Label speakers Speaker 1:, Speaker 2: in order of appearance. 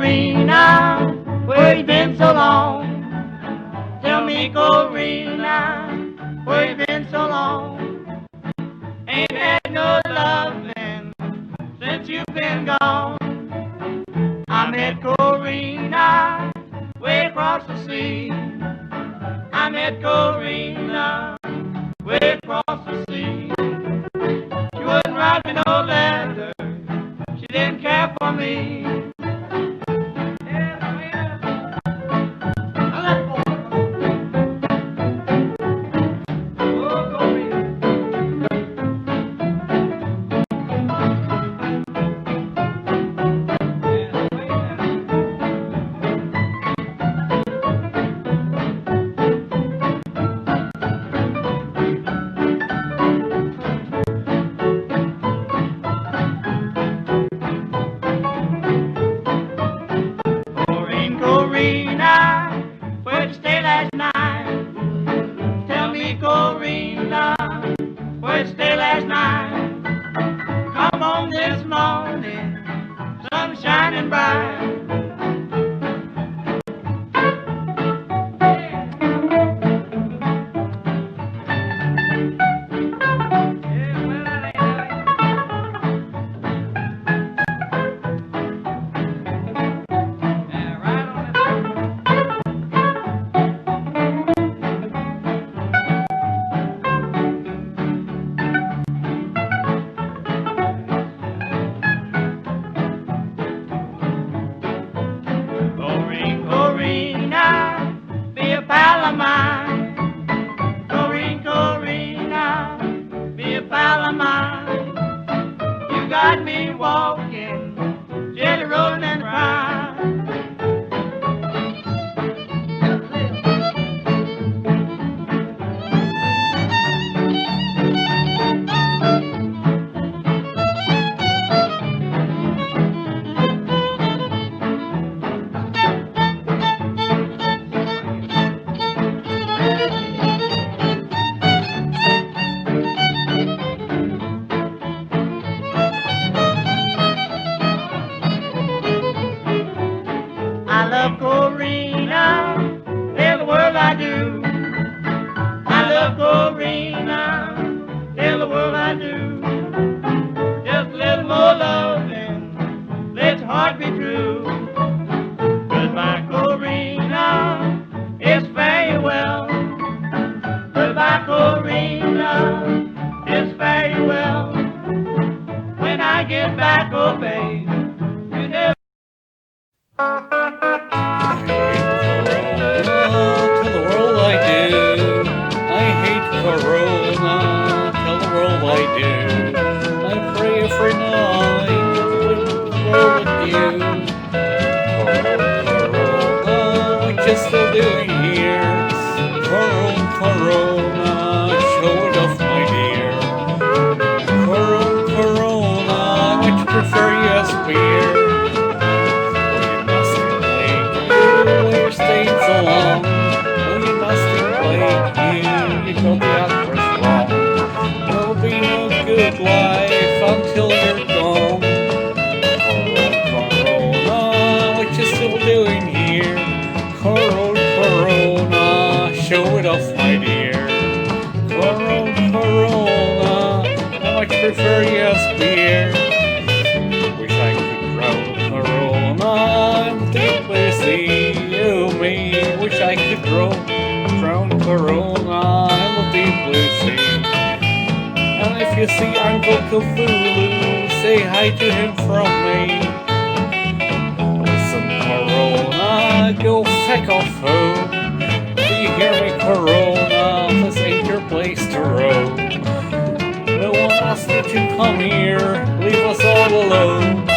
Speaker 1: Corinna, where you been so long? Tell me, Corinna, where you been so long? Ain't had no loving since you've been gone. I met Corinna way across the sea. I met Corinna way across the sea. She wouldn't write me no letter, she didn't care for me. Where'd you stay last night? Tell me, Corinna, where'd you stay last night? Come home this morning, sun shining bright. You got me walking, jelly rolling and rhyme. I love Corinna, tell the world I do. I love Corinna, tell the world I do. Just a little more loving, let your heart be true. Goodbye, Corinna, it's farewell. Goodbye, Corinna, it's farewell. When I get back, oh babe, you never.
Speaker 2: Tell the world I do. I hate Corona. Tell the world I do. I pray every night with the world adieu. Corona, what you still doing here? Corona, show it off, my dear. Corona, what you prefer, yes, beer? You told the actress wrong. There'll be no good life until you're gone. Corona, what you still doing here? Corona, show it off, my dear. Corona, I much prefer yes beer. Wish I could grow Corona, I'm deeply see you me. Wish I could drown Corona in the deep blue sea. And if you see Uncle Cthulhu, say hi to him from me. Listen, Corona, go feck off home. Do you hear me, Corona? This ain't your place to roam. No one asked you to come here, leave us all alone.